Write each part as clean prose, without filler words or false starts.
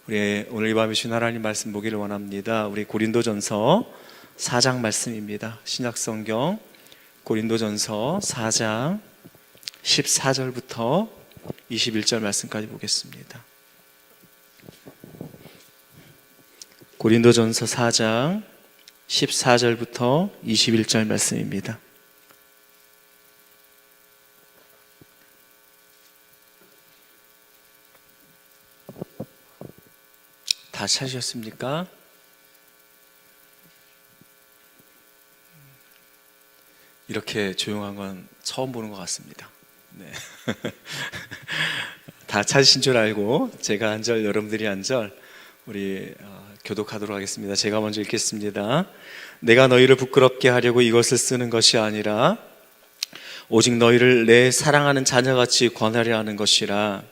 우리 오늘 이 밤에 주신 하나님 말씀 보기를 원합니다. 우리 고린도전서 4장 말씀입니다. 신약성경 고린도전서 4장 14절부터 21절 말씀까지 보겠습니다. 고린도전서 4장 14절부터 21절 말씀입니다. 다 찾으셨습니까? 이렇게 조용한 건 처음 보는 것 같습니다. 네. 다 찾으신 줄 알고 제가 한 절, 여러분들이 한 절 우리 교독하도록 하겠습니다. 제가 먼저 읽겠습니다. 내가 너희를 부끄럽게 하려고 이것을 쓰는 것이 아니라 오직 너희를 내 사랑하는 자녀같이 권하려 하는 것이라.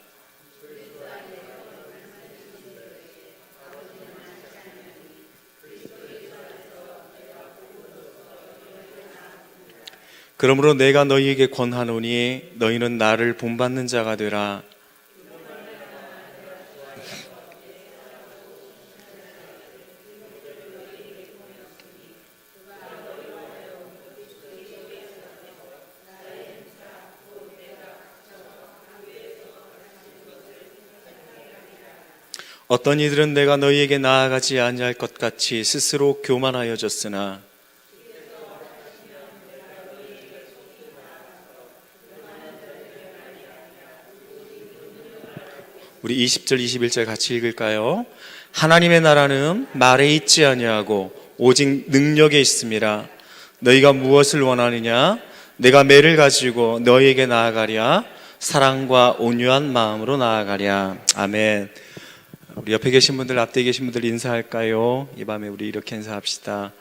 그러므로 내가 너희에게 권하노니 너희는 나를 본받는 자가 되라. 어떤 이들은 내가 너희에게 나아가지 아니할 것 같이 스스로 교만하여졌으나 우리 20절 21절 같이 읽을까요? 하나님의 나라는 말에 있지 아니하고 오직 능력에 있음이라. 너희가 무엇을 원하느냐? 내가 매를 가지고 너희에게 나아가랴. 사랑과 온유한 마음으로 나아가랴. 아멘. 우리 옆에 계신 분들, 앞뒤에 계신 분들 인사할까요? 이 밤에 우리 이렇게 인사합시다.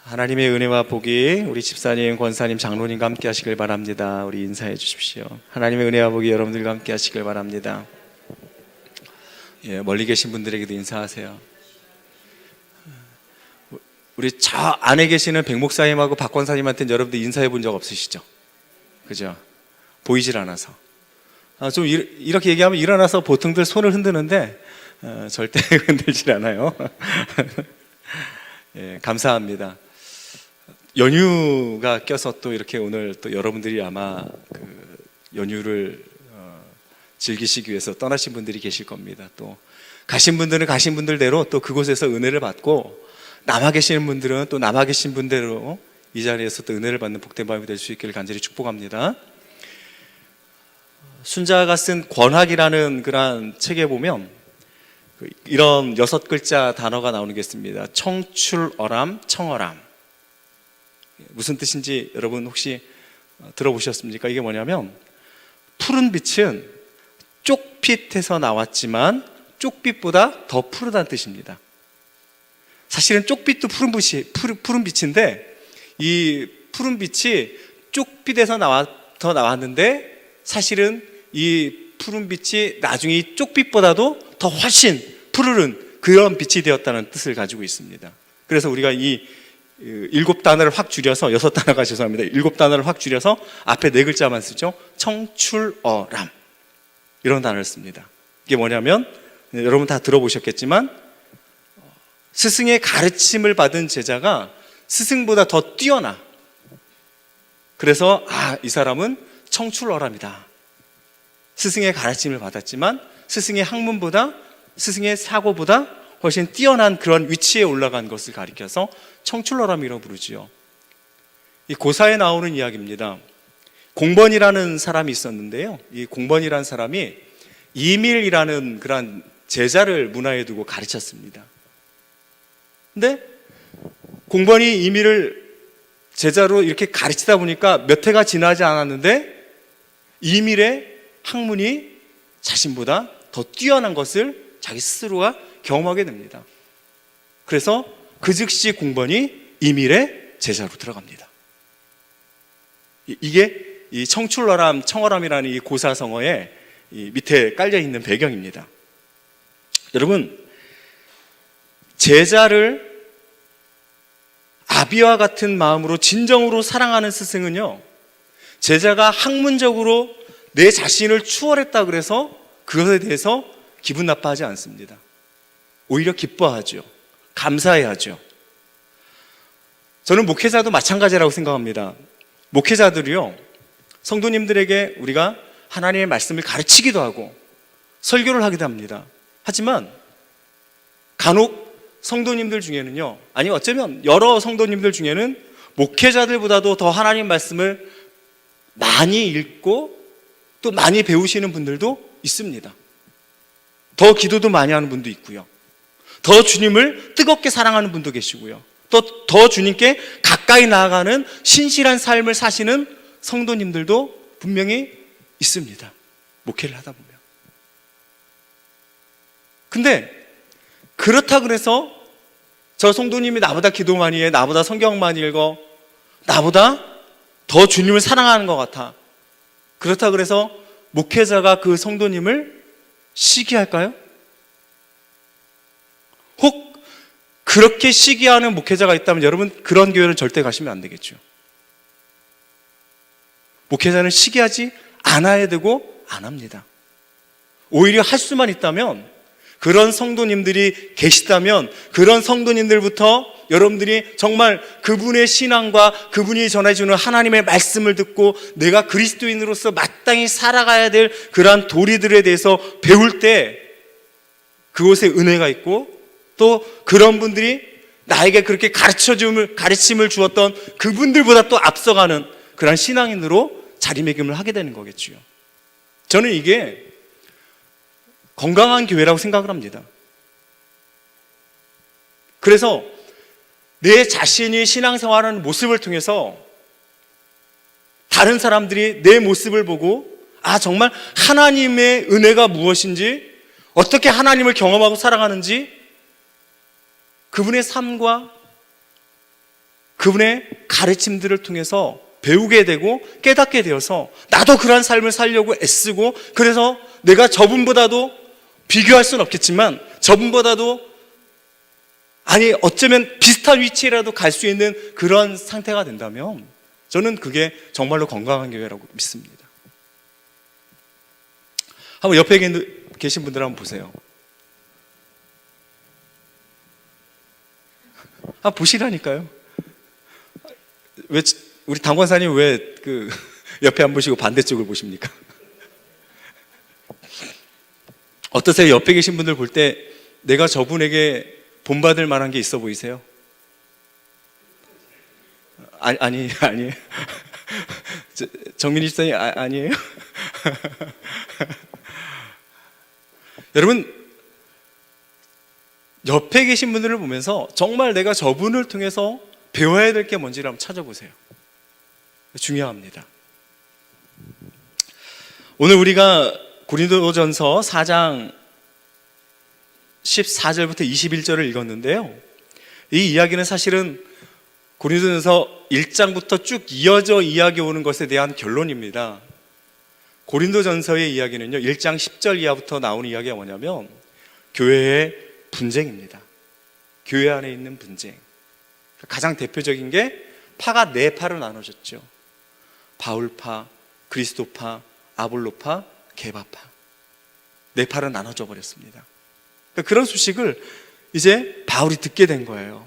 하나님의 은혜와 복이 우리 집사님, 권사님, 장로님과 함께 하시길 바랍니다. 우리 인사해 주십시오. 하나님의 은혜와 복이 여러분들과 함께 하시길 바랍니다. 예, 멀리 계신 분들에게도 인사하세요. 우리 저 안에 계시는 백 목사님하고 박 권사님한테는 여러분들 인사해 본 적 없으시죠? 그죠? 보이질 않아서. 좀 이렇게 얘기하면 일어나서 보통들 손을 흔드는데 절대 흔들질 않아요. 예, 감사합니다. 연휴가 껴서 또 이렇게 오늘 또 여러분들이 아마 그 연휴를 즐기시기 위해서 떠나신 분들이 계실 겁니다. 또 가신 분들은 가신 분들대로 또 그곳에서 은혜를 받고, 남아 계시는 분들은 또 남아 계신 분대로 이 자리에서 또 은혜를 받는 복된 밤이 될 수 있기를 간절히 축복합니다. 순자가 쓴 권학이라는 그런 책에 보면 이런 6글자 단어가 나오는 게 있습니다. 청출어람, 청어람. 무슨 뜻인지 여러분 혹시 들어보셨습니까? 이게 뭐냐면 푸른 빛은 쪽빛에서 나왔지만 쪽빛보다 더 푸르다는 뜻입니다. 사실은 쪽빛도 푸른 빛인데 이 푸른 빛이 쪽빛에서 더 나왔는데 사실은 이 푸른 빛이 나중에 이 쪽빛보다도 더 훨씬 푸르른 그런 빛이 되었다는 뜻을 가지고 있습니다. 그래서 우리가 이 7단어를 확 줄여서 6단어가 죄송합니다. 7단어를 확 줄여서 앞에 4글자만 쓰죠. 청출어람. 이런 단어를 씁니다. 이게 뭐냐면 여러분 다 들어보셨겠지만 스승의 가르침을 받은 제자가 스승보다 더 뛰어나. 그래서 이 사람은 청출어람이다. 스승의 가르침을 받았지만 스승의 학문보다, 스승의 사고보다 훨씬 뛰어난 그런 위치에 올라간 것을 가리켜서 청출어람이라고 부르지요. 이 고사에 나오는 이야기입니다. 공번이라는 사람이 있었는데요. 이 공번이라는 사람이 이밀이라는 그런 제자를 문화에 두고 가르쳤습니다. 근데 공번이 이밀을 제자로 이렇게 가르치다 보니까 몇 해가 지나지 않았는데 이밀의 학문이 자신보다 더 뛰어난 것을 자기 스스로가 경험하게 됩니다. 그래서 그 즉시 공번이 이밀의 제자로 들어갑니다. 이게 이 청출어람, 청어람이라는 이 고사성어에 이 밑에 깔려있는 배경입니다. 여러분, 제자를 아비와 같은 마음으로 진정으로 사랑하는 스승은요, 제자가 학문적으로 내 자신을 추월했다 그래서 그것에 대해서 기분 나빠하지 않습니다. 오히려 기뻐하죠. 감사해하죠. 저는 목회자도 마찬가지라고 생각합니다. 목회자들이요, 성도님들에게 우리가 하나님의 말씀을 가르치기도 하고 설교를 하기도 합니다. 하지만 간혹 성도님들 중에는요, 아니 어쩌면 여러 성도님들 중에는 목회자들보다도 더 하나님 말씀을 많이 읽고 또 많이 배우시는 분들도 있습니다. 더 기도도 많이 하는 분도 있고요, 더 주님을 뜨겁게 사랑하는 분도 계시고요, 또 더 주님께 가까이 나아가는 신실한 삶을 사시는 성도님들도 분명히 있습니다. 목회를 하다 보면. 근데 그렇다 그래서 저 성도님이 나보다 기도 많이 해, 나보다 성경 많이 읽어, 나보다 더 주님을 사랑하는 것 같아, 그렇다 그래서 목회자가 그 성도님을 시기할까요? 혹 그렇게 시기하는 목회자가 있다면 여러분, 그런 교회는 절대 가시면 안 되겠죠. 목회자는 시기하지 않아야 되고 안 합니다. 오히려 할 수만 있다면, 그런 성도님들이 계시다면 그런 성도님들부터 여러분들이 정말 그분의 신앙과 그분이 전해주는 하나님의 말씀을 듣고 내가 그리스도인으로서 마땅히 살아가야 될 그러한 도리들에 대해서 배울 때 그곳에 은혜가 있고, 또 그런 분들이 나에게 그렇게 가르침을 주었던 그분들보다 또 앞서가는 그러한 신앙인으로 자리매김을 하게 되는 거겠지요. 저는 이게 건강한 교회라고 생각을 합니다. 그래서 내 자신이 신앙생활하는 모습을 통해서 다른 사람들이 내 모습을 보고, 아, 정말 하나님의 은혜가 무엇인지, 어떻게 하나님을 경험하고 살아가는지 그분의 삶과 그분의 가르침들을 통해서 배우게 되고 깨닫게 되어서 나도 그러한 삶을 살려고 애쓰고, 그래서 내가 저분보다도 비교할 수는 없겠지만 저분보다도, 아니 어쩌면 비슷한 위치라도 갈 수 있는 그런 상태가 된다면 저는 그게 정말로 건강한 교회라고 믿습니다. 한번 옆에 계신 분들 한번 보세요. 보시라니까요. 왜 우리 당권사님 왜 그 옆에 안 보시고 반대쪽을 보십니까? 어떠세요? 옆에 계신 분들 볼 때 내가 저분에게 본받을 만한 게 있어 보이세요? 아니에요. 정민희 집사님 아니에요? 여러분, 옆에 계신 분들을 보면서 정말 내가 저분을 통해서 배워야 될 게 뭔지를 한번 찾아보세요. 중요합니다. 오늘 우리가 고린도전서 4장 14절부터 21절을 읽었는데요, 이 이야기는 사실은 고린도전서 1장부터 쭉 이어져 이야기 오는 것에 대한 결론입니다. 고린도전서의 이야기는요, 1장 10절 이하부터 나오는 이야기가 뭐냐면 교회의 분쟁입니다. 교회 안에 있는 분쟁. 가장 대표적인 게 파가 네 파로 나눠졌죠. 바울파, 그리스도파, 아볼로파, 게바파. 네 파로 나눠져 버렸습니다. 그런 소식을 이제 바울이 듣게 된 거예요.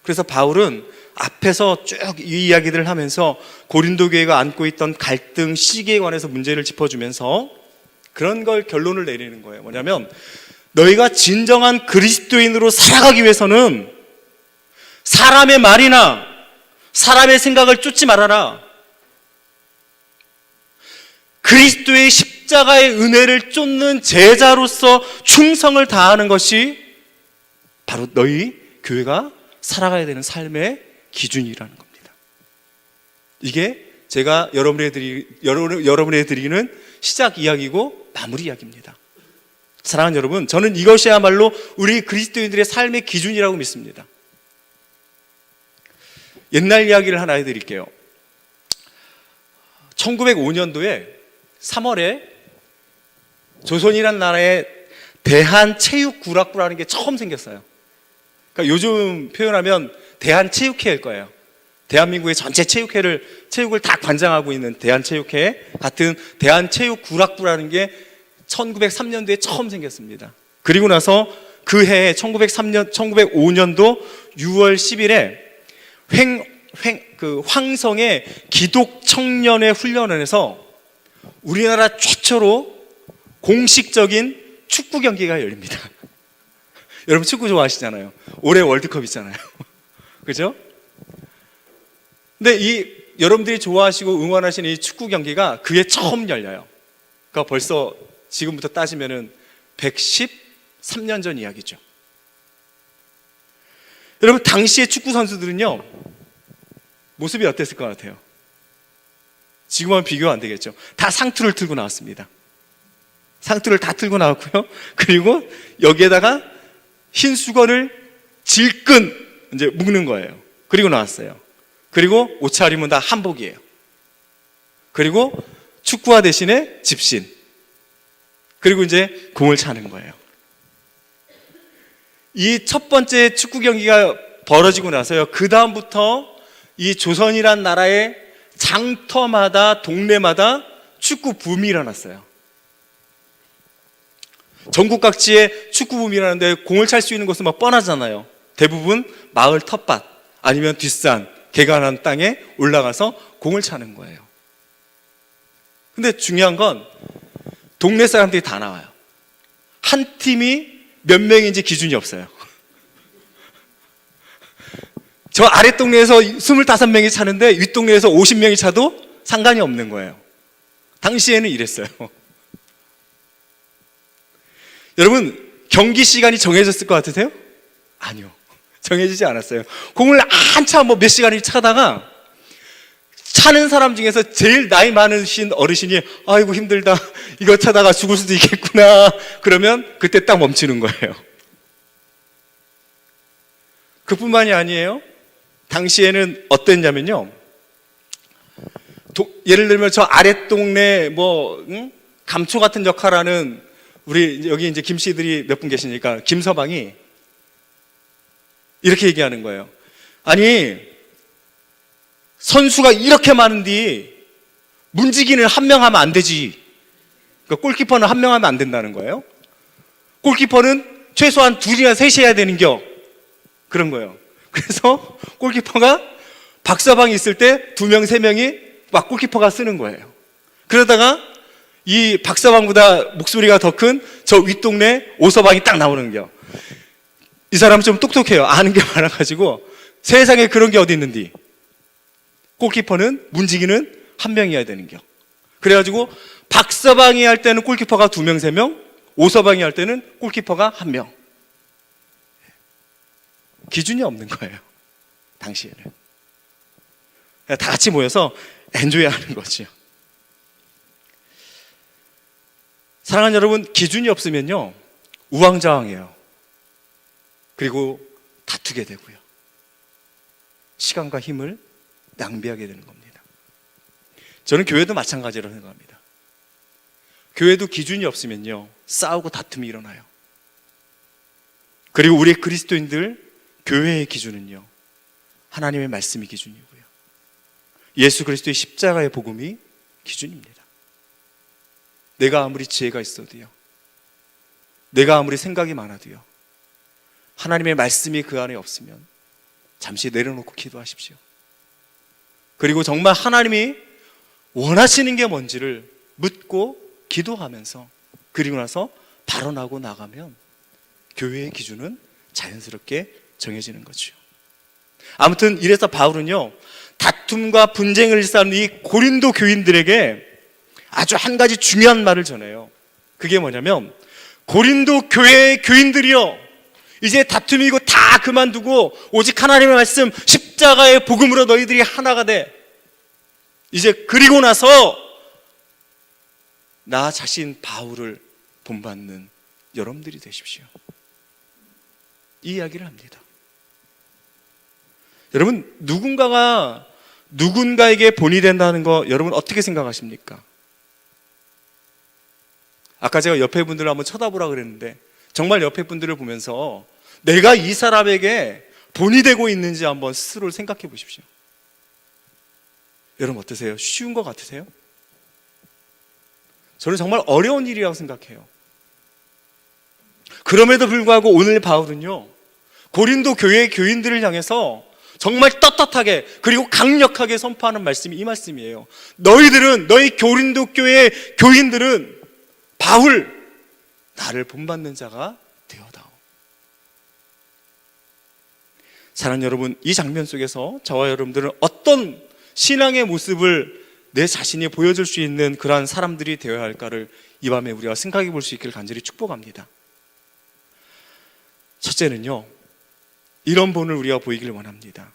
그래서 바울은 앞에서 쭉 이 이야기들을 하면서 고린도 교회가 안고 있던 갈등, 시기에 관해서 문제를 짚어주면서 그런 걸 결론을 내리는 거예요. 뭐냐면 너희가 진정한 그리스도인으로 살아가기 위해서는 사람의 말이나 사람의 생각을 쫓지 말아라. 그리스도의 십자가의 은혜를 쫓는 제자로서 충성을 다하는 것이 바로 너희 교회가 살아가야 되는 삶의 기준이라는 겁니다. 이게 제가 여러분에게 드리는 시작 이야기고 마무리 이야기입니다. 사랑하는 여러분, 저는 이것이야말로 우리 그리스도인들의 삶의 기준이라고 믿습니다. 옛날 이야기를 하나 해드릴게요. 1905년도에 3월에 조선이라는 나라에 대한체육구락부라는 게 처음 생겼어요. 그러니까 요즘 표현하면 대한체육회일 거예요. 대한민국의 전체 체육을 다 관장하고 있는 대한체육회 같은 대한체육구락부라는 게 1903년도에 처음 생겼습니다. 그리고 나서 그 해에 1905년도 6월 10일에 황성의 기독 청년회 훈련원에서 우리나라 최초로 공식적인 축구 경기가 열립니다. 여러분 축구 좋아하시잖아요. 올해 월드컵 있잖아요. 그죠? 근데 여러분들이 좋아하시고 응원하시는 이 축구 경기가 그해 처음 열려요. 그러니까 벌써 지금부터 따지면은 113년 전 이야기죠. 여러분 당시의 축구 선수들은요, 모습이 어땠을 것 같아요? 지금하면 비교가 안 되겠죠. 다 상투를 틀고 나왔습니다. 상투를 다 틀고 나왔고요. 그리고 여기에다가 흰 수건을 질끈 이제 묶는 거예요. 그리고 나왔어요. 그리고 옷차림은 다 한복이에요. 그리고 축구화 대신에 집신. 그리고 이제 공을 차는 거예요. 이 첫 번째 축구 경기가 벌어지고 나서요, 그 다음부터 이 조선이란 나라의 장터마다 동네마다 축구 붐이 일어났어요. 전국 각지에 축구 붐이 일어나는데 공을 찰 수 있는 곳은 막 뻔하잖아요. 대부분 마을 텃밭 아니면 뒷산, 개간한 땅에 올라가서 공을 차는 거예요. 근데 중요한 건 동네 사람들이 다 나와요. 한 팀이 몇 명인지 기준이 없어요. 저 아랫동네에서 25명이 차는데 윗동네에서 50명이 차도 상관이 없는 거예요. 당시에는 이랬어요. 여러분, 경기 시간이 정해졌을 것 같으세요? 아니요. 정해지지 않았어요. 공을 한참 몇 시간을 차다가 차는 사람 중에서 제일 나이 많으신 어르신이 아이고 힘들다, 이거 차다가 죽을 수도 있겠구나, 그러면 그때 딱 멈추는 거예요. 그뿐만이 아니에요. 당시에는 어땠냐면요, 예를 들면 저 아랫동네 감초 같은 역할하는 우리 여기 이제 김씨들이 몇 분 계시니까 김서방이 이렇게 얘기하는 거예요. 아니, 선수가 이렇게 많은데 문지기는 한 명 하면 안 되지. 그러니까 골키퍼는 한 명 하면 안 된다는 거예요. 골키퍼는 최소한 둘이나 셋이 해야 되는겨. 그런 거예요. 그래서 골키퍼가 박서방이 있을 때 2명, 3명이 막 골키퍼가 쓰는 거예요. 그러다가 이 박서방보다 목소리가 더 큰 저 윗동네 오서방이 딱 나오는 거예요. 이 사람은 좀 똑똑해요. 아는 게 많아가지고 세상에 그런 게 어디 있는디. 골키퍼는 문지기는 한 명이어야 되는겨. 그래가지고 박서방이 할 때는 골키퍼가 2명, 3명, 오서방이 할 때는 골키퍼가 1명. 기준이 없는 거예요. 당시에는. 다 같이 모여서 엔조이하는 거죠. 사랑하는 여러분, 기준이 없으면요 우왕좌왕해요. 그리고 다투게 되고요, 시간과 힘을 낭비하게 되는 겁니다. 저는 교회도 마찬가지로 생각합니다. 교회도 기준이 없으면요 싸우고 다툼이 일어나요. 그리고 우리 그리스도인들 교회의 기준은요 하나님의 말씀이 기준이고요, 예수 그리스도의 십자가의 복음이 기준입니다. 내가 아무리 지혜가 있어도요, 내가 아무리 생각이 많아도요, 하나님의 말씀이 그 안에 없으면 잠시 내려놓고 기도하십시오. 그리고 정말 하나님이 원하시는 게 뭔지를 묻고 기도하면서 그리고 나서 발언하고 나가면 교회의 기준은 자연스럽게 정해지는 거죠. 아무튼 이래서 바울은요 다툼과 분쟁을 일삼는 이 고린도 교인들에게 아주 한 가지 중요한 말을 전해요. 그게 뭐냐면, 고린도 교회의 교인들이요, 이제 다툼이고 다 그만두고 오직 하나님의 말씀 십자가의 복음으로 너희들이 하나가 돼. 이제 그리고 나서 나 자신 바울을 본받는 여러분들이 되십시오. 이 이야기를 합니다. 여러분, 누군가가 누군가에게 본이 된다는 거 여러분 어떻게 생각하십니까? 아까 제가 옆에 분들을 한번 쳐다보라 그랬는데 정말 옆에 분들을 보면서 내가 이 사람에게 본이 되고 있는지 한번 스스로를 생각해 보십시오. 여러분 어떠세요? 쉬운 것 같으세요? 저는 정말 어려운 일이라고 생각해요. 그럼에도 불구하고 오늘 바울은요, 고린도 교회의 교인들을 향해서 정말 떳떳하게 그리고 강력하게 선포하는 말씀이 이 말씀이에요. 너희 고린도 교회의 교인들은 바울, 나를 본받는 자가 되어다오. 사랑하는 여러분, 이 장면 속에서 저와 여러분들은 어떤 신앙의 모습을 내 자신이 보여줄 수 있는 그러한 사람들이 되어야 할까를 이 밤에 우리가 생각해 볼 수 있기를 간절히 축복합니다. 첫째는요, 이런 본을 우리가 보이기를 원합니다.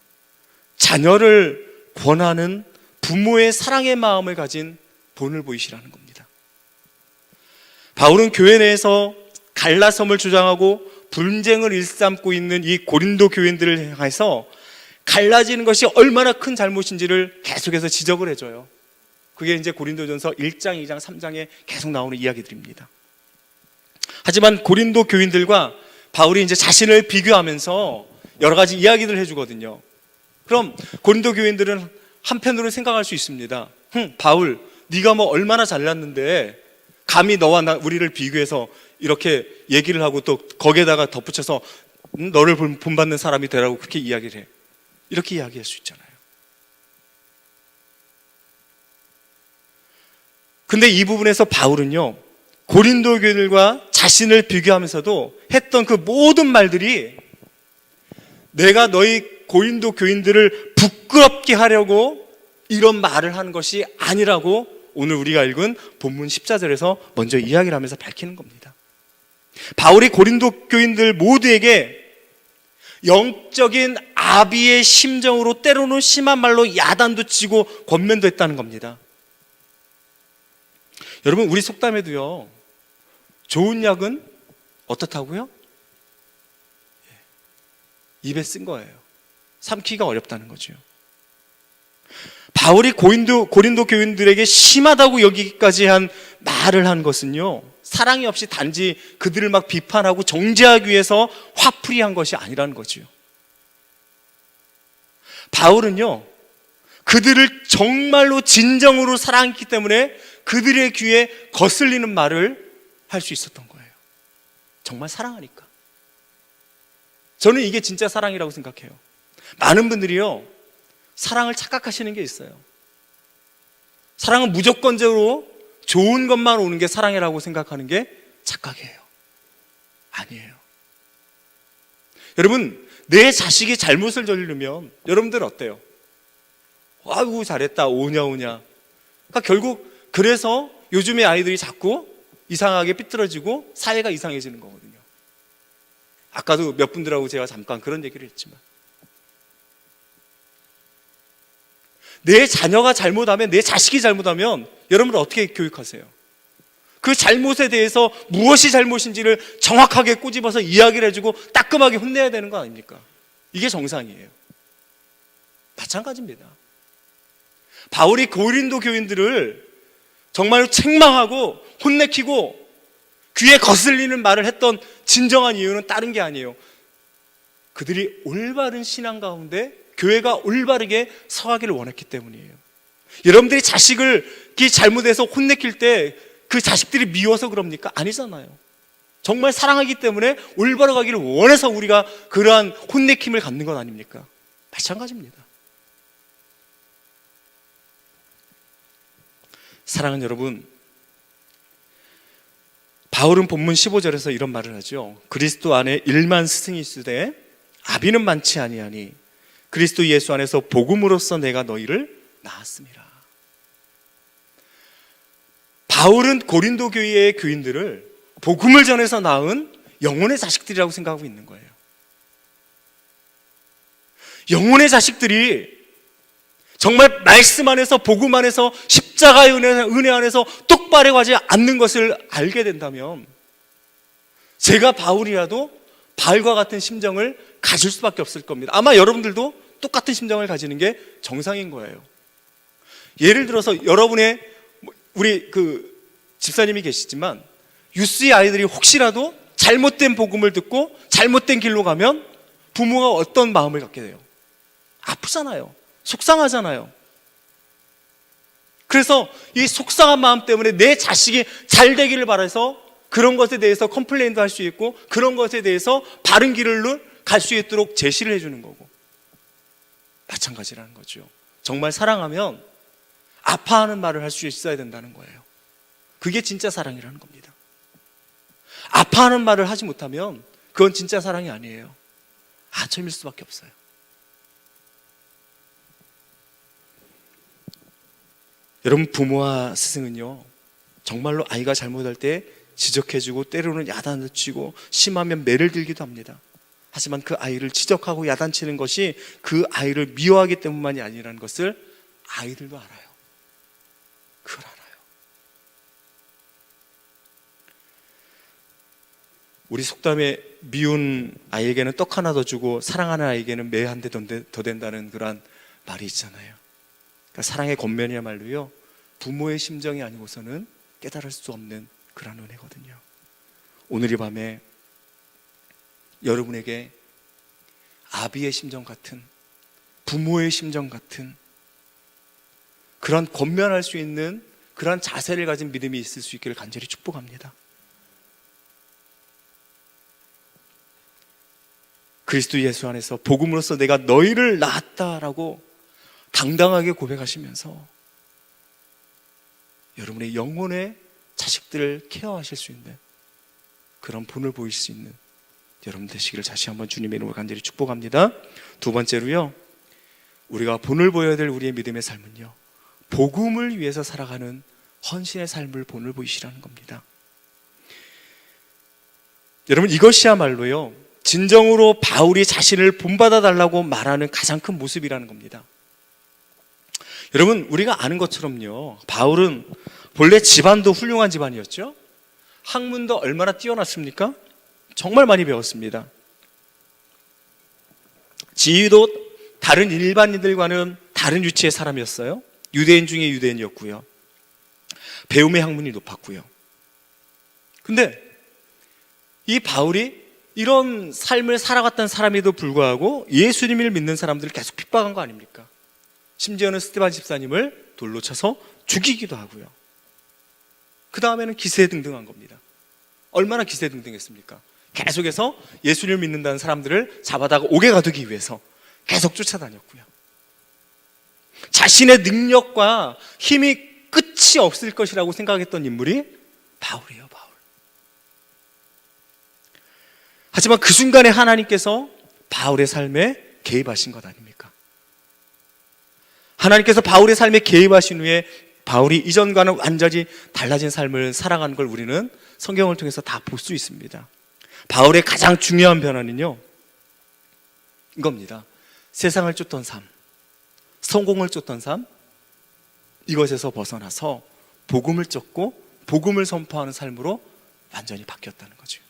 자녀를 권하는 부모의 사랑의 마음을 가진 본을 보이시라는 겁니다. 바울은 교회 내에서 갈라섬을 주장하고 분쟁을 일삼고 있는 이 고린도 교인들을 향해서 갈라지는 것이 얼마나 큰 잘못인지를 계속해서 지적을 해줘요. 그게 이제 고린도전서 1장, 2장, 3장에 계속 나오는 이야기들입니다. 하지만 고린도 교인들과 바울이 이제 자신을 비교하면서 여러 가지 이야기들을 해주거든요. 그럼 고린도 교인들은 한편으로 생각할 수 있습니다. 바울, 네가 뭐 얼마나 잘났는데 감히 너와 우리를 비교해서 이렇게 얘기를 하고 또 거기에다가 덧붙여서 너를 본받는 사람이 되라고 그렇게 이야기를 해. 이렇게 이야기할 수 있잖아요. 근데 이 부분에서 바울은요, 고린도 교인들과 자신을 비교하면서도 했던 그 모든 말들이 내가 너희 고린도 교인들을 부끄럽게 하려고 이런 말을 하는 것이 아니라고 오늘 우리가 읽은 본문 14절에서 먼저 이야기를 하면서 밝히는 겁니다. 바울이 고린도 교인들 모두에게 영적인 아비의 심정으로 때로는 심한 말로 야단도 치고 권면도 했다는 겁니다. 여러분, 우리 속담에도요, 좋은 약은 어떻다고요? 입에 쓴 거예요. 삼키기가 어렵다는 거죠. 바울이 고린도 교인들에게 심하다고 여기까지 한 말을 한 것은요, 사랑이 없이 단지 그들을 막 비판하고 정죄하기 위해서 화풀이한 것이 아니라는 거죠. 바울은요, 그들을 정말로 진정으로 사랑했기 때문에 그들의 귀에 거슬리는 말을 할 수 있었던 거예요. 정말 사랑하니까. 저는 이게 진짜 사랑이라고 생각해요. 많은 분들이요, 사랑을 착각하시는 게 있어요. 사랑은 무조건적으로 좋은 것만 오는 게 사랑이라고 생각하는 게 착각이에요. 아니에요. 여러분, 내 자식이 잘못을 저지르면 여러분들 어때요? 아이고 잘했다, 오냐. 그러니까 결국 그래서 요즘의 아이들이 자꾸 이상하게 삐뚤어지고 사회가 이상해지는 거거든요. 아까도 몇 분들하고 제가 잠깐 그런 얘기를 했지만, 내 자녀가 잘못하면, 내 자식이 잘못하면 여러분은 어떻게 교육하세요? 그 잘못에 대해서 무엇이 잘못인지를 정확하게 꼬집어서 이야기를 해주고 따끔하게 혼내야 되는 거 아닙니까? 이게 정상이에요. 마찬가지입니다. 바울이 고린도 교인들을 정말 책망하고 혼내키고 귀에 거슬리는 말을 했던 진정한 이유는 다른 게 아니에요. 그들이 올바른 신앙 가운데 교회가 올바르게 서가기를 원했기 때문이에요. 여러분들이 자식을 잘못해서 혼내킬 때 그 자식들이 미워서 그럽니까? 아니잖아요. 정말 사랑하기 때문에 올바로 가기를 원해서 우리가 그러한 혼내킴을 갖는 건 아닙니까? 마찬가지입니다. 사랑하는 여러분, 바울은 본문 15절에서 이런 말을 하죠. 그리스도 안에 일만 스승이 있으되 아비는 많지 아니하니 그리스도 예수 안에서 복음으로써 내가 너희를 낳았음이라. 바울은 고린도 교회의 교인들을 복음을 전해서 낳은 영혼의 자식들이라고 생각하고 있는 거예요. 영혼의 자식들이 정말 말씀 안에서, 복음 안에서, 십자가의 은혜 안에서 똑바로 가지 않는 것을 알게 된다면 제가 바울이라도 바울과 같은 심정을 가질 수밖에 없을 겁니다. 아마 여러분들도 똑같은 심정을 가지는 게 정상인 거예요. 예를 들어서 여러분의, 우리 집사님이 계시지만 유스의 아이들이 혹시라도 잘못된 복음을 듣고 잘못된 길로 가면 부모가 어떤 마음을 갖게 돼요? 아프잖아요. 속상하잖아요. 그래서 이 속상한 마음 때문에 내 자식이 잘 되기를 바라서 그런 것에 대해서 컴플레인도 할 수 있고 그런 것에 대해서 바른 길을 갈 수 있도록 제시를 해주는 거고 마찬가지라는 거죠. 정말 사랑하면 아파하는 말을 할 수 있어야 된다는 거예요. 그게 진짜 사랑이라는 겁니다. 아파하는 말을 하지 못하면 그건 진짜 사랑이 아니에요. 아첨일 수밖에 없어요. 여러분, 부모와 스승은요 정말로 아이가 잘못할 때 지적해주고 때로는 야단을 치고 심하면 매를 들기도 합니다. 하지만 그 아이를 지적하고 야단치는 것이 그 아이를 미워하기 때문만이 아니라는 것을 아이들도 알아요. 그걸 알아요. 우리 속담에 미운 아이에게는 떡 하나 더 주고 사랑하는 아이에게는 매 한 대 더 된다는 그런 말이 있잖아요. 그러니까 사랑의 겉면이야말로요 부모의 심정이 아니고서는 깨달을 수 없는 그런 은혜거든요. 오늘 이 밤에 여러분에게 아비의 심정 같은, 부모의 심정 같은 그런 권면할 수 있는 그런 자세를 가진 믿음이 있을 수 있기를 간절히 축복합니다. 그리스도 예수 안에서 복음으로써 내가 너희를 낳았다라고 당당하게 고백하시면서 여러분의 영혼의 자식들을 케어하실 수 있는 그런 본을 보일 수 있는 여러분 되시기를 다시 한번 주님의 이름으로 간절히 축복합니다. 두 번째로요, 우리가 본을 보여야 될 우리의 믿음의 삶은요 복음을 위해서 살아가는 헌신의 삶을 본을 보이시라는 겁니다. 여러분, 이것이야말로요 진정으로 바울이 자신을 본받아 달라고 말하는 가장 큰 모습이라는 겁니다. 여러분, 우리가 아는 것처럼요 바울은 본래 집안도 훌륭한 집안이었죠. 학문도 얼마나 뛰어났습니까? 정말 많이 배웠습니다. 지위도 다른 일반인들과는 다른 위치의 사람이었어요. 유대인 중에 유대인이었고요. 배움의 학문이 높았고요. 근데 이 바울이 이런 삶을 살아갔던 사람에도 불구하고 예수님을 믿는 사람들을 계속 핍박한 거 아닙니까? 심지어는 스데반 집사님을 돌로 쳐서 죽이기도 하고요. 그 다음에는 기세등등한 겁니다. 얼마나 기세등등했습니까? 계속해서 예수님을 믿는다는 사람들을 잡아다가 옥에 가두기 위해서 계속 쫓아다녔고요. 자신의 능력과 힘이 끝이 없을 것이라고 생각했던 인물이 바울이에요, 바울. 하지만 그 순간에 하나님께서 바울의 삶에 개입하신 것 아닙니까? 하나님께서 바울의 삶에 개입하신 후에 바울이 이전과는 완전히 달라진 삶을 살아가는 걸 우리는 성경을 통해서 다 볼 수 있습니다. 바울의 가장 중요한 변화는요 이겁니다. 세상을 쫓던 삶, 성공을 쫓던 삶, 이것에서 벗어나서 복음을 쫓고 복음을 선포하는 삶으로 완전히 바뀌었다는 거죠.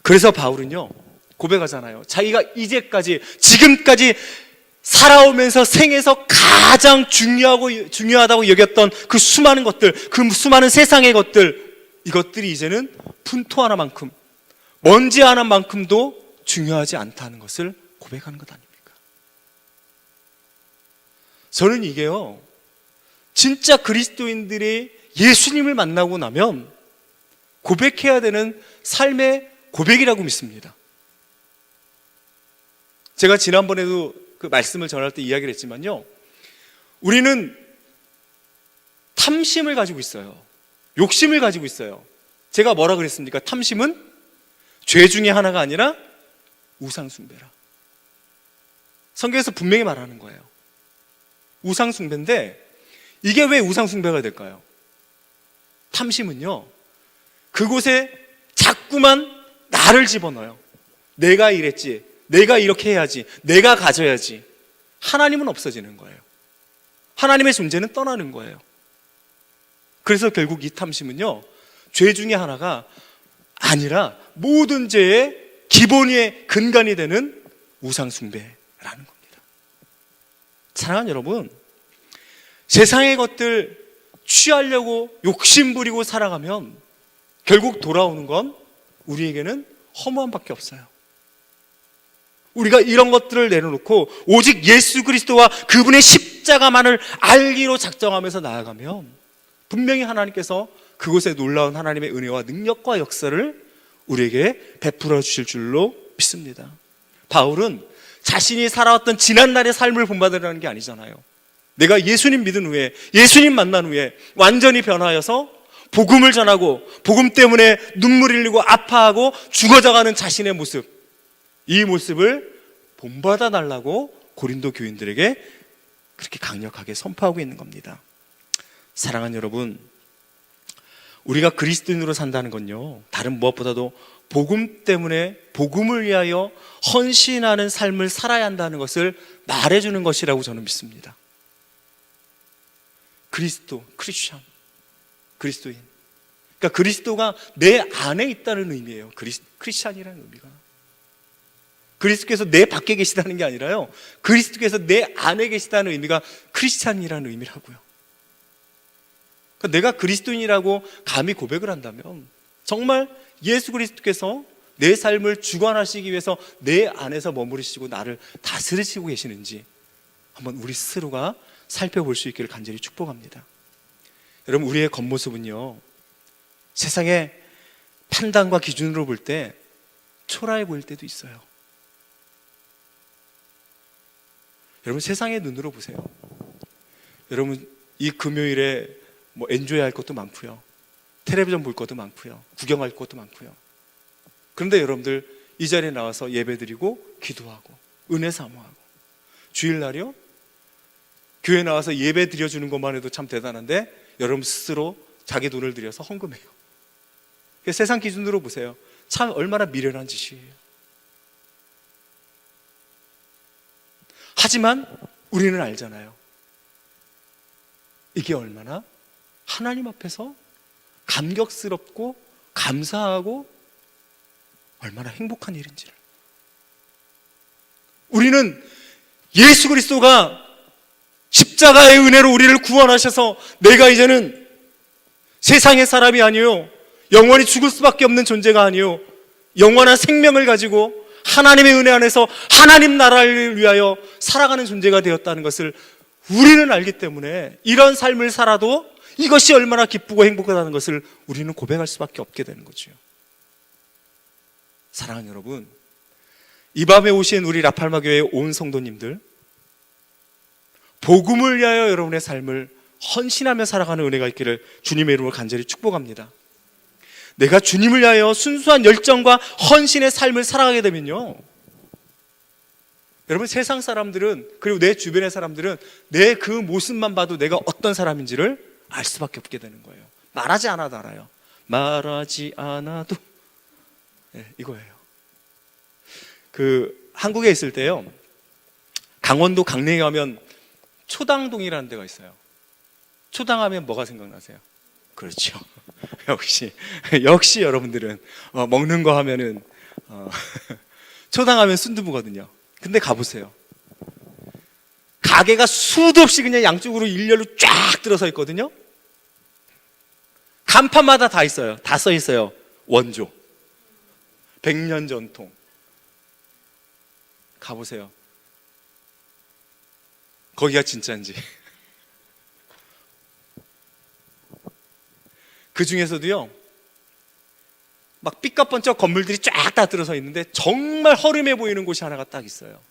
그래서 바울은요 고백하잖아요. 자기가 이제까지 지금까지 살아오면서 생에서 가장 중요하다고 여겼던 그 수많은 것들, 그 수많은 세상의 것들, 이것들이 이제는 분토 하나만큼, 먼지 하나만큼도 중요하지 않다는 것을 고백하는 것 아닙니까? 저는 이게요 진짜 그리스도인들이 예수님을 만나고 나면 고백해야 되는 삶의 고백이라고 믿습니다. 제가 지난번에도 그 말씀을 전할 때 이야기를 했지만요 우리는 탐심을 가지고 있어요. 욕심을 가지고 있어요. 제가 뭐라 그랬습니까? 탐심은 죄 중에 하나가 아니라 우상숭배라. 성경에서 분명히 말하는 거예요. 우상숭배인데 이게 왜 우상숭배가 될까요? 탐심은요 그곳에 자꾸만 나를 집어넣어요. 내가 이랬지, 내가 이렇게 해야지, 내가 가져야지. 하나님은 없어지는 거예요. 하나님의 존재는 떠나는 거예요. 그래서 결국 이 탐심은요 죄 중에 하나가 아니라 모든 죄의 기본의 근간이 되는 우상숭배라는 겁니다. 사랑하는 여러분, 세상의 것들 취하려고 욕심부리고 살아가면 결국 돌아오는 건 우리에게는 허무함밖에 없어요. 우리가 이런 것들을 내려놓고 오직 예수 그리스도와 그분의 십자가만을 알기로 작정하면서 나아가면 분명히 하나님께서 그곳에 놀라운 하나님의 은혜와 능력과 역사를 우리에게 베풀어 주실 줄로 믿습니다. 바울은 자신이 살아왔던 지난날의 삶을 본받으라는 게 아니잖아요. 내가 예수님 믿은 후에, 예수님 만난 후에 완전히 변하여서 복음을 전하고 복음 때문에 눈물 흘리고 아파하고 죽어져가는 자신의 모습, 이 모습을 본받아 달라고 고린도 교인들에게 그렇게 강력하게 선포하고 있는 겁니다. 사랑하는 여러분, 우리가 그리스도인으로 산다는 건요, 다른 무엇보다도 복음 때문에 복음을 위하여 헌신하는 삶을 살아야 한다는 것을 말해주는 것이라고 저는 믿습니다. 크리스찬, 그리스도인. 그러니까 그리스도가 내 안에 있다는 의미예요. 크리스찬이라는 의미가. 그리스도께서 내 밖에 계시다는 게 아니라요, 그리스도께서 내 안에 계시다는 의미가 크리스찬이라는 의미라고요. 그러니까 내가 그리스도인이라고 감히 고백을 한다면 정말 예수 그리스도께서 내 삶을 주관하시기 위해서 내 안에서 머무르시고 나를 다스리시고 계시는지 한번 우리 스스로가 살펴볼 수 있기를 간절히 축복합니다. 여러분, 우리의 겉모습은요, 세상의 판단과 기준으로 볼 때 초라해 보일 때도 있어요. 여러분, 세상의 눈으로 보세요. 여러분, 이 금요일에 엔조이 할 것도 많고요, 텔레비전 볼 것도 많고요, 구경할 것도 많고요. 그런데 여러분들 이 자리에 나와서 예배드리고 기도하고 은혜 사모하고 주일날이요, 교회 나와서 예배 드려주는 것만 해도 참 대단한데 여러분 스스로 자기 돈을 들여서 헌금해요. 세상 기준으로 보세요. 참 얼마나 미련한 짓이에요. 하지만 우리는 알잖아요. 이게 얼마나 하나님 앞에서 감격스럽고 감사하고 얼마나 행복한 일인지를. 우리는 예수 그리스도가 십자가의 은혜로 우리를 구원하셔서 내가 이제는 세상의 사람이 아니요, 영원히 죽을 수밖에 없는 존재가 아니요, 영원한 생명을 가지고 하나님의 은혜 안에서 하나님 나라를 위하여 살아가는 존재가 되었다는 것을 우리는 알기 때문에 이런 삶을 살아도 이것이 얼마나 기쁘고 행복하다는 것을 우리는 고백할 수밖에 없게 되는 거죠. 사랑하는 여러분, 이 밤에 오신 우리 라팔마 교회의 온 성도님들, 복음을 위하여 여러분의 삶을 헌신하며 살아가는 은혜가 있기를 주님의 이름으로 간절히 축복합니다. 내가 주님을 위하여 순수한 열정과 헌신의 삶을 살아가게 되면요, 여러분, 세상 사람들은, 그리고 내 주변의 사람들은 내 그 모습만 봐도 내가 어떤 사람인지를 알 수밖에 없게 되는 거예요. 말하지 않아도 알아요. 말하지 않아도. 이거예요. 한국에 있을 때요, 강원도 강릉에 가면 초당동이라는 데가 있어요. 초당하면 뭐가 생각나세요? 그렇죠. 역시 여러분들은 먹는 거 하면은 초당하면 순두부거든요. 근데 가보세요. 가게가 수도 없이 그냥 양쪽으로 일렬로 쫙 들어서 있거든요. 간판마다 다 있어요. 다 써 있어요. 원조, 100년 전통. 가보세요. 거기가 진짜인지. 그 중에서도요, 막 삐까번쩍 건물들이 쫙 다 들어서 있는데 정말 허름해 보이는 곳이 하나가 딱 있어요.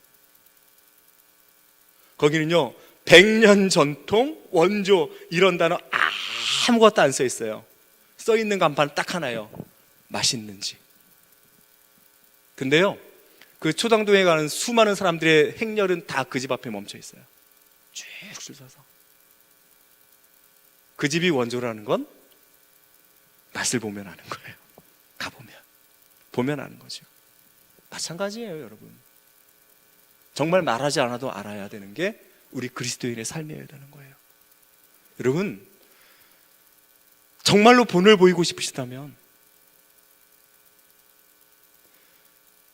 거기는요, 100년 전통, 원조 이런 단어 아무것도 안 써 있어요. 써 있는 간판 딱 하나요. 맛있는지. 근데요, 그 초당동에 가는 수많은 사람들의 행렬은 다 그 집 앞에 멈춰 있어요. 쭉 줄 서서. 그 집이 원조라는 건 맛을 보면 아는 거예요. 가보면, 보면 아는 거죠. 마찬가지예요, 여러분. 정말 말하지 않아도 알아야 되는 게 우리 그리스도인의 삶이어야 되는 거예요. 여러분, 정말로 본을 보이고 싶으시다면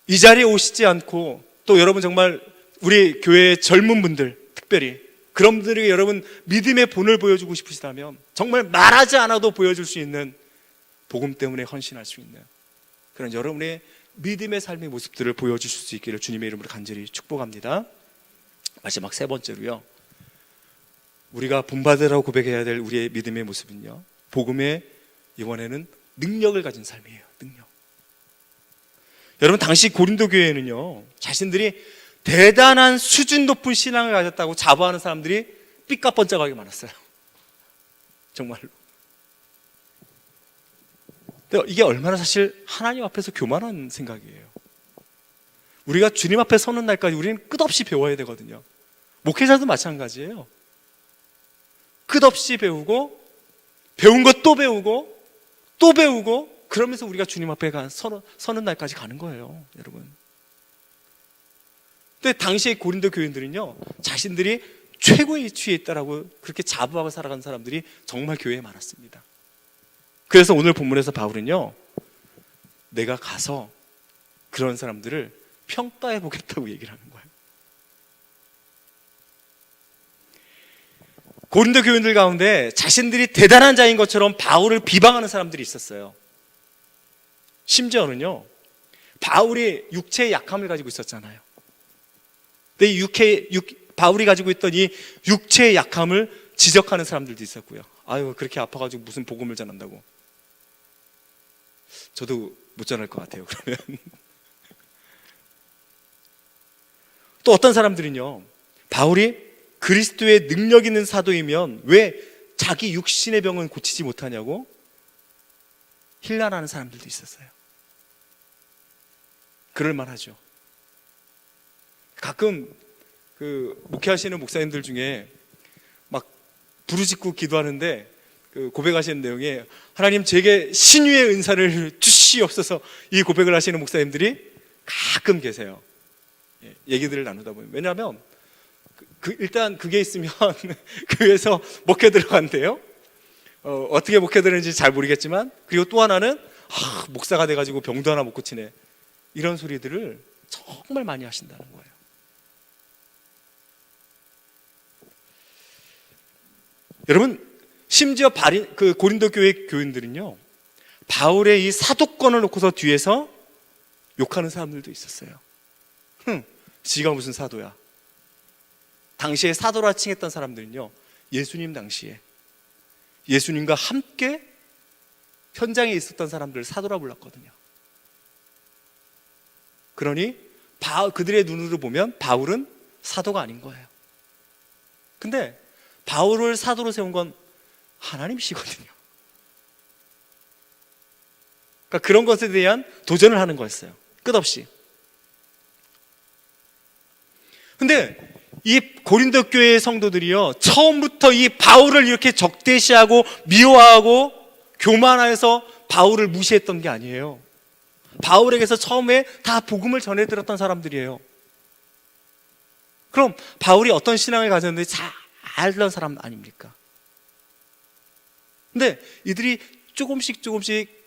이 자리에 오시지 않고, 또 여러분 정말 우리 교회의 젊은 분들, 특별히 그런 분들에게 여러분 믿음의 본을 보여주고 싶으시다면 정말 말하지 않아도 보여줄 수 있는, 복음 때문에 헌신할 수 있는 그런 여러분의 믿음의 삶의 모습들을 보여주실 수 있기를 주님의 이름으로 간절히 축복합니다. 마지막 세 번째로요, 우리가 본받으라고 고백해야 될 우리의 믿음의 모습은요, 복음의 이번에는 능력을 가진 삶이에요. 능력. 여러분, 당시 고린도 교회는요, 자신들이 대단한 수준 높은 신앙을 가졌다고 자부하는 사람들이 삐까뻔쩍하게 많았어요. 정말로. 근데 이게 얼마나 사실 하나님 앞에서 교만한 생각이에요. 우리가 주님 앞에 서는 날까지 우리는 끝없이 배워야 되거든요. 목회자도 마찬가지예요. 끝없이 배우고, 배운 것 또 배우고, 또 배우고, 그러면서 우리가 주님 앞에 서는 날까지 가는 거예요, 여러분. 근데 당시에 고린도 교인들은요, 자신들이 최고의 위치에 있다라고 그렇게 자부하고 살아가는 사람들이 정말 교회에 많았습니다. 그래서 오늘 본문에서 바울은요, 내가 가서 그런 사람들을 평가해 보겠다고 얘기를 하는 거예요. 고린도 교인들 가운데 자신들이 대단한 자인 것처럼 바울을 비방하는 사람들이 있었어요. 심지어는요, 바울이 육체의 약함을 가지고 있었잖아요. 근데 바울이 가지고 있던 이 육체의 약함을 지적하는 사람들도 있었고요. 아유, 그렇게 아파가지고 무슨 복음을 전한다고. 저도 못 전할 것 같아요, 그러면. 또 어떤 사람들은요, 바울이 그리스도의 능력 있는 사도이면 왜 자기 육신의 병은 고치지 못하냐고 힐난하는 사람들도 있었어요. 그럴 만하죠. 가끔 목회하시는 목사님들 중에 막 부르짖고 기도하는데 고백하시는 내용에 하나님 제게 신유의 은사를 주시옵소서, 이 고백을 하시는 목사님들이 가끔 계세요. 얘기들을 나누다 보면. 왜냐하면 일단 그게 있으면 교회에서 목회 들어간대요. 어떻게 목회 들었는지 잘 모르겠지만, 그리고 또 하나는 목사가 돼가지고 병도 하나 못 고치네, 이런 소리들을 정말 많이 하신다는 거예요. 여러분, 심지어 고린도 교회 교인들은요, 바울의 이 사도권을 놓고서 뒤에서 욕하는 사람들도 있었어요. 지가 무슨 사도야. 당시에 사도라 칭했던 사람들은요, 예수님 당시에 예수님과 함께 현장에 있었던 사람들을 사도라 불렀거든요. 그러니 그들의 눈으로 보면 바울은 사도가 아닌 거예요. 근데 바울을 사도로 세운 건 하나님이시거든요. 그러니까 그런 것에 대한 도전을 하는 거였어요, 끝없이. 근데 이 고린도 교회의 성도들이요, 처음부터 이 바울을 이렇게 적대시하고 미워하고 교만해서 바울을 무시했던 게 아니에요. 바울에게서 처음에 다 복음을 전해 들었던 사람들이에요. 그럼 바울이 어떤 신앙을 가졌는지 잘 알던 사람 아닙니까? 근데 이들이 조금씩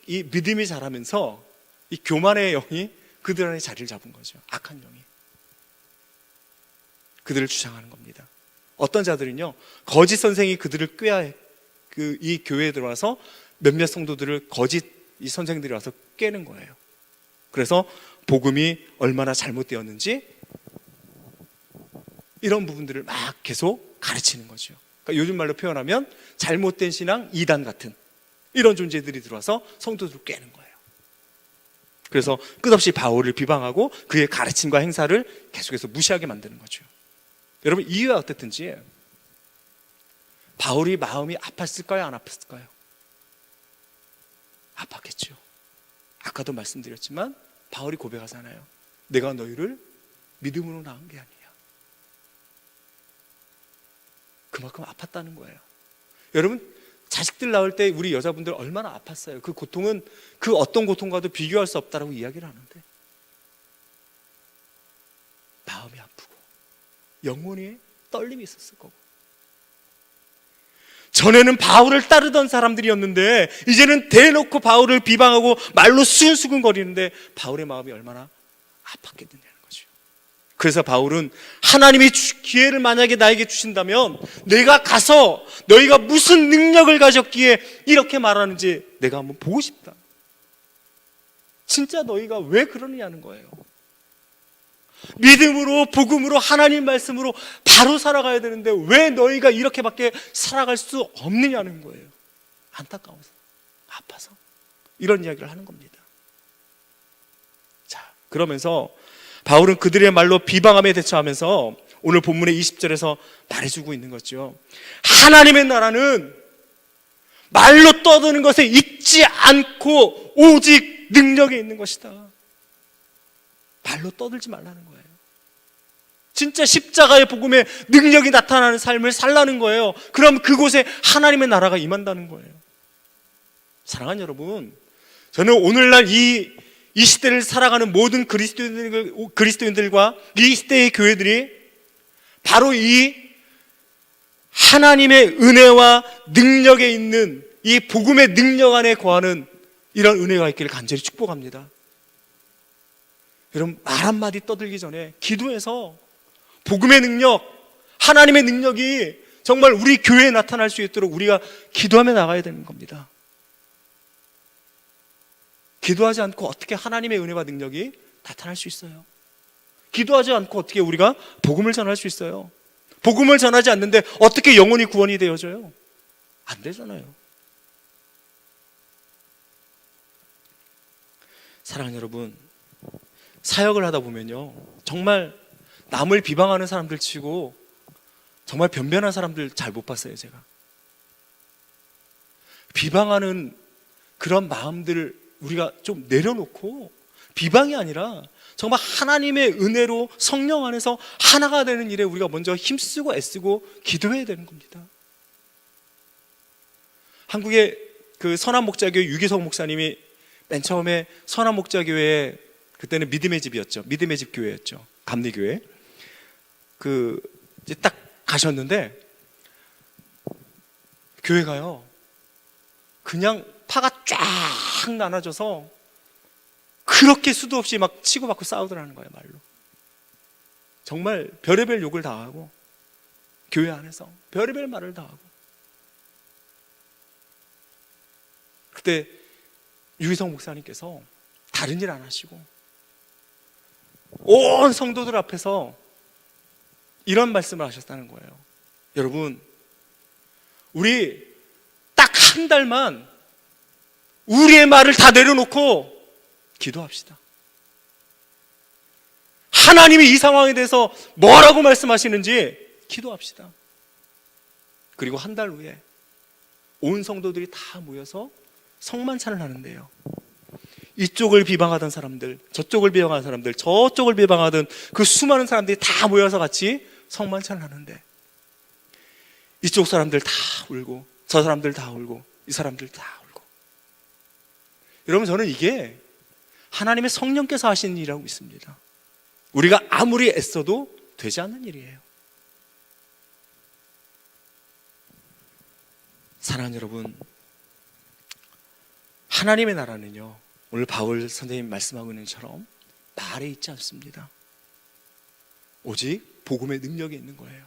이 믿음이 자라면서 이 교만의 영이 그들 안에 자리를 잡은 거죠. 악한 영이 그들을 주장하는 겁니다. 어떤 자들은요, 거짓 선생이 그들을 꾀해 이 교회에 들어와서 몇몇 성도들을 거짓 이 선생들이 와서 깨는 거예요. 그래서 복음이 얼마나 잘못되었는지 이런 부분들을 막 계속 가르치는 거죠. 그러니까 요즘 말로 표현하면 잘못된 신앙 이단 같은 이런 존재들이 들어와서 성도들을 깨는 거예요. 그래서 끝없이 바울을 비방하고 그의 가르침과 행사를 계속해서 무시하게 만드는 거죠. 여러분, 이유가 어땠든지 바울이 마음이 아팠을까요, 안 아팠을까요? 아팠겠죠. 아까도 말씀드렸지만 바울이 고백하잖아요. 내가 너희를 믿음으로 낳은 게 아니야. 그만큼 아팠다는 거예요. 여러분, 자식들 낳을 때 우리 여자분들 얼마나 아팠어요. 그 고통은 그 어떤 고통과도 비교할 수 없다라고 이야기를 하는데, 마음이 아프고 영혼이 떨림이 있었을 거고, 전에는 바울을 따르던 사람들이었는데 이제는 대놓고 바울을 비방하고 말로 수근수근거리는데 바울의 마음이 얼마나 아팠겠느냐는 거죠. 그래서 바울은 하나님이 기회를 만약에 나에게 주신다면 내가 가서 너희가 무슨 능력을 가졌기에 이렇게 말하는지 내가 한번 보고 싶다. 진짜 너희가 왜 그러느냐는 거예요. 믿음으로, 복음으로, 하나님 말씀으로 바로 살아가야 되는데 왜 너희가 이렇게밖에 살아갈 수 없느냐는 거예요. 안타까워서. 아파서. 이런 이야기를 하는 겁니다. 자, 그러면서 바울은 그들의 말로 비방함에 대처하면서 오늘 본문의 20절에서 말해주고 있는 거죠. 하나님의 나라는 말로 떠드는 것에 있지 않고 오직 능력에 있는 것이다. 말로 떠들지 말라는 거예요. 진짜 십자가의 복음에 능력이 나타나는 삶을 살라는 거예요. 그럼 그곳에 하나님의 나라가 임한다는 거예요. 사랑하는 여러분, 저는 오늘날 이 시대를 살아가는 모든 그리스도인들과 이 시대의 교회들이 바로 이 하나님의 은혜와 능력에 있는 이 복음의 능력 안에 거하는 이런 은혜가 있기를 간절히 축복합니다. 여러분, 말 한마디 떠들기 전에 기도해서 복음의 능력, 하나님의 능력이 정말 우리 교회에 나타날 수 있도록 우리가 기도하며 나가야 되는 겁니다. 기도하지 않고 어떻게 하나님의 은혜와 능력이 나타날 수 있어요? 기도하지 않고 어떻게 우리가 복음을 전할 수 있어요? 복음을 전하지 않는데 어떻게 영혼이 구원이 되어져요? 안 되잖아요. 사랑하는 여러분, 사역을 하다 보면요, 정말 남을 비방하는 사람들 치고 정말 변변한 사람들 잘 못 봤어요. 제가 비방하는 그런 마음들을 우리가 좀 내려놓고, 비방이 아니라 정말 하나님의 은혜로 성령 안에서 하나가 되는 일에 우리가 먼저 힘쓰고 애쓰고 기도해야 되는 겁니다. 한국의 그 선한목자교회 유기성 목사님이 맨 처음에 선한목자교회에, 그때는 믿음의 집이었죠. 믿음의 집 교회였죠. 감리교회. 이제 딱 가셨는데 교회가요, 그냥 파가 쫙 나눠져서 그렇게 수도 없이 막 치고받고 싸우더라는 거예요. 말로. 정말 별의별 욕을 다 하고, 교회 안에서 별의별 말을 다 하고. 그때 유희성 목사님께서 다른 일 안 하시고 온 성도들 앞에서 이런 말씀을 하셨다는 거예요. 여러분, 우리 딱 한 달만 우리의 말을 다 내려놓고 기도합시다. 하나님이 이 상황에 대해서 뭐라고 말씀하시는지 기도합시다. 그리고 한 달 후에 온 성도들이 다 모여서 성만찬을 하는데요, 이쪽을 비방하던 사람들, 저쪽을 비방하던 사람들, 저쪽을 비방하던 그 수많은 사람들이 다 모여서 같이 성만찬을 하는데, 이쪽 사람들 다 울고, 저 사람들 다 울고, 이 사람들 다 울고. 여러분, 저는 이게 하나님의 성령께서 하시는 일이라고 믿습니다. 우리가 아무리 애써도 되지 않는 일이에요. 사랑하는 여러분, 하나님의 나라는요, 오늘 바울 선생님 말씀하고 있는 것처럼 말에 있지 않습니다. 오직 복음의 능력이 있는 거예요.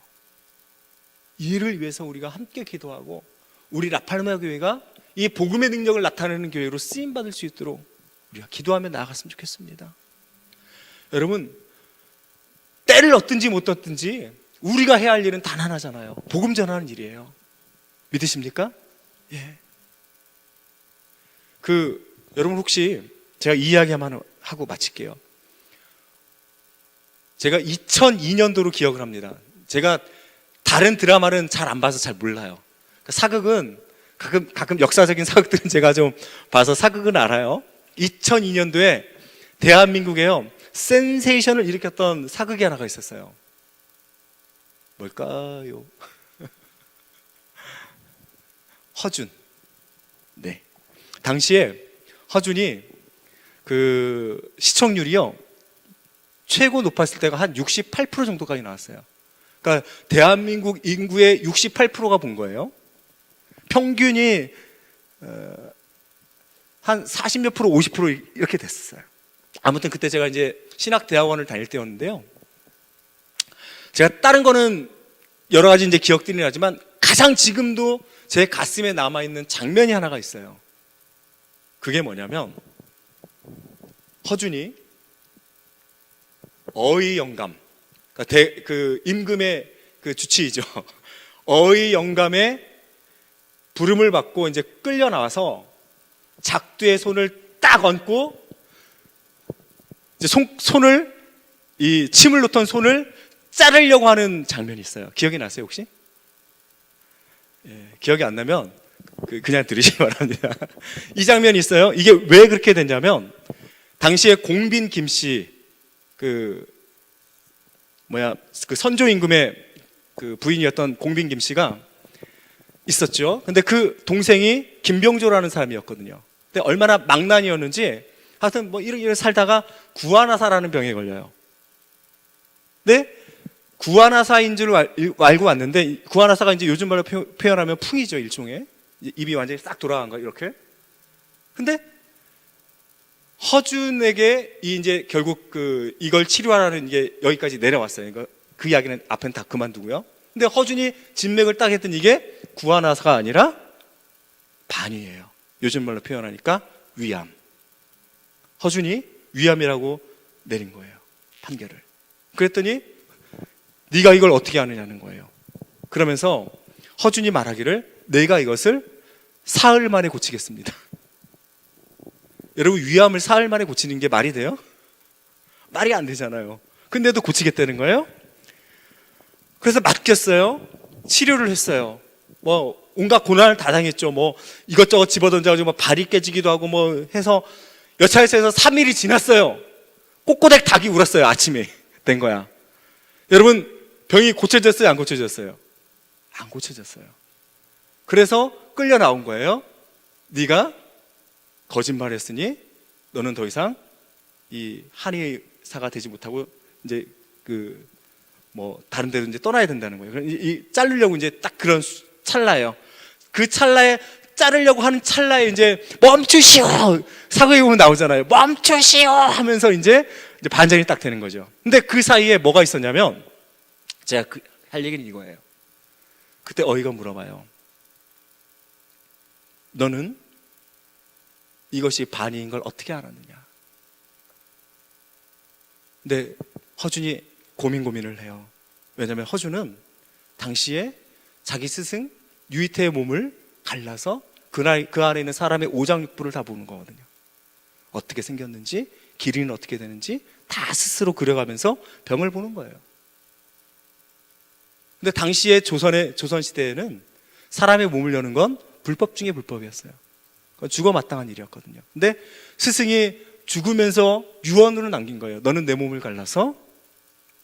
이 일을 위해서 우리가 함께 기도하고, 우리 라팔마 교회가 이 복음의 능력을 나타내는 교회로 쓰임받을 수 있도록 우리가 기도하며 나아갔으면 좋겠습니다. 여러분, 때를 얻든지 못 얻든지 우리가 해야 할 일은 단 하나잖아요. 복음 전하는 일이에요. 믿으십니까? 예. 여러분, 혹시 제가 이 이야기 한번 하고 마칠게요. 제가 2002년도로 기억을 합니다. 제가 다른 드라마는 잘 안 봐서 잘 몰라요. 사극은 가끔 역사적인 사극들은 제가 좀 봐서 사극은 알아요. 2002년도에 대한민국에요, 센세이션을 일으켰던 사극이 하나가 있었어요. 뭘까요? 허준. 네. 당시에 허준이 시청률이요, 최고 높았을 때가 한 68% 정도까지 나왔어요. 그러니까 대한민국 인구의 68%가 본 거예요. 평균이 한 40몇 프로, 50% 이렇게 됐어요. 아무튼 그때 제가 이제 신학대학원을 다닐 때였는데요, 제가 다른 거는 여러 가지 이제 기억들이 나지만 가장 지금도 제 가슴에 남아있는 장면이 하나가 있어요. 그게 뭐냐면, 허준이 어의 영감, 그러니까 임금의 주치의죠. 어의 영감의 부름을 받고 이제 끌려 나와서 작두의 손을 딱 얹고 이제 손을 이 침을 놓던 손을 자르려고 하는 장면이 있어요. 기억이 나세요 혹시? 예, 기억이 안 나면 그냥 들으시기 바랍니다. 이 장면이 있어요. 이게 왜 그렇게 됐냐면 당시에 공빈 김씨 그 선조 임금의 그 부인이었던 공빈 김씨가 있었죠. 근데 그 동생이 김병조라는 사람이었거든요. 근데 얼마나 망난이었는지 하여튼 뭐 이렇게 살다가 구안화사라는 병에 걸려요. 근데 구안화사인 줄 알고 왔는데 구안화사가 이제 요즘 말로 표현하면 풍이죠, 일종의. 입이 완전히 싹 돌아간 거 이렇게. 근데 허준에게 이제 결국 이걸 치료하라는 게 여기까지 내려왔어요. 그러니까 그 이야기는 앞엔 다 그만두고요. 근데 허준이 진맥을 딱 했더니 이게 구안화사가 아니라 반이에요. 요즘 말로 표현하니까 위암. 허준이 위암이라고 내린 거예요, 판결을. 그랬더니 네가 이걸 어떻게 아느냐는 거예요. 그러면서 허준이 말하기를 내가 이것을 사흘 만에 고치겠습니다. 여러분, 위암을 사흘 만에 고치는 게 말이 돼요? 말이 안 되잖아요. 근데도 고치겠다는 거예요? 그래서 맡겼어요. 치료를 했어요. 뭐 온갖 고난을 다 당했죠. 뭐 이것저것 집어던져가지고 뭐 발이 깨지기도 하고 뭐 해서 여차여차해서 3일이 지났어요. 꼬꼬댁 닭이 울었어요. 아침에 된 거야. 여러분, 병이 고쳐졌어요? 안 고쳐졌어요? 안 고쳐졌어요. 그래서 끌려 나온 거예요. 네가 거짓말했으니 너는 더 이상 이 한의사가 되지 못하고 이제 다른 데로 이제 떠나야 된다는 거예요. 자르려고 이제 딱 그런 찰나예요. 그 찰나에 자르려고 하는 찰나에 이제 멈추시오! 사극에 보면 나오잖아요. 멈추시오! 하면서 이제 반전이 딱 되는 거죠. 근데 그 사이에 뭐가 있었냐면 제가 할 얘기는 이거예요. 그때 어이가 물어봐요. 너는 이것이 반이인 걸 어떻게 알았느냐? 근데 허준이 고민을 해요. 왜냐하면 허준은 당시에 자기 스승 유이태의 몸을 갈라서 그 안에 있는 사람의 오장육부를 다 보는 거거든요. 어떻게 생겼는지, 길이는 어떻게 되는지 다 스스로 그려가면서 병을 보는 거예요. 근데 당시에 조선시대에는 사람의 몸을 여는 건 불법 중에 불법이었어요. 죽어 마땅한 일이었거든요. 근데 스승이 죽으면서 유언으로 남긴 거예요. 너는 내 몸을 갈라서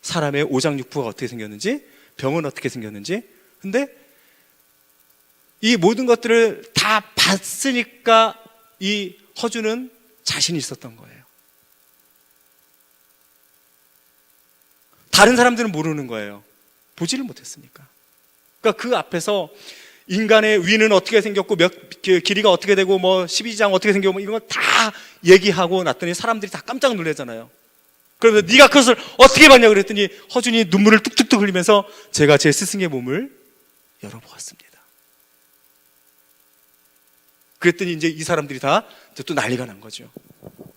사람의 오장육부가 어떻게 생겼는지, 병은 어떻게 생겼는지. 근데 이 모든 것들을 다 봤으니까 이 허준은 자신이 있었던 거예요. 다른 사람들은 모르는 거예요. 보지를 못했으니까. 그러니까 그 앞에서 인간의 위는 어떻게 생겼고 길이가 어떻게 되고 뭐 12장 어떻게 생겼고 뭐 이런 거 다 얘기하고 났더니 사람들이 다 깜짝 놀라잖아요. 그래서 네가 그것을 어떻게 봤냐 그랬더니 허준이 눈물을 뚝뚝뚝 흘리면서 제가 제 스승의 몸을 열어보았습니다. 그랬더니 이제 이 사람들이 다 또 난리가 난 거죠.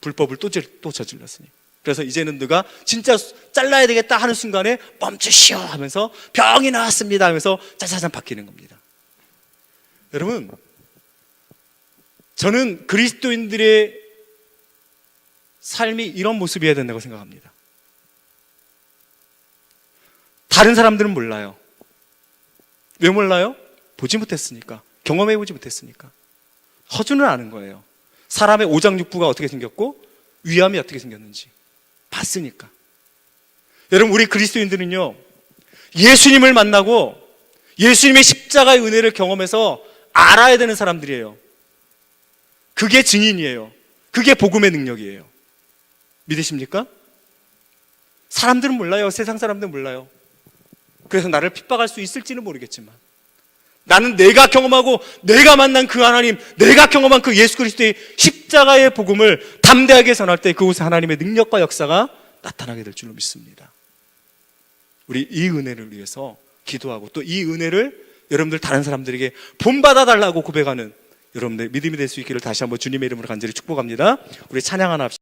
불법을 또 저질렀으니. 그래서 이제는 너가 진짜 잘라야 되겠다 하는 순간에 멈추시오 하면서 병이 나왔습니다 하면서 짜자잔 바뀌는 겁니다. 여러분, 저는 그리스도인들의 삶이 이런 모습이어야 된다고 생각합니다. 다른 사람들은 몰라요. 왜 몰라요? 보지 못했으니까. 경험해보지 못했으니까. 허준은 아는 거예요. 사람의 오장육부가 어떻게 생겼고 위암이 어떻게 생겼는지 봤으니까. 여러분, 우리 그리스도인들은요, 예수님을 만나고 예수님의 십자가의 은혜를 경험해서 알아야 되는 사람들이에요. 그게 증인이에요. 그게 복음의 능력이에요. 믿으십니까? 사람들은 몰라요. 세상 사람들은 몰라요. 그래서 나를 핍박할 수 있을지는 모르겠지만 나는 내가 경험하고 내가 만난 그 하나님, 내가 경험한 그 예수 그리스도의 십자가의 복음을 담대하게 전할 때 그곳에 하나님의 능력과 역사가 나타나게 될 줄로 믿습니다. 우리 이 은혜를 위해서 기도하고 또 이 은혜를 여러분들 다른 사람들에게 본받아 달라고 고백하는 여러분들 믿음이 될 수 있기를 다시 한번 주님의 이름으로 간절히 축복합니다. 우리 찬양 하나 합시다.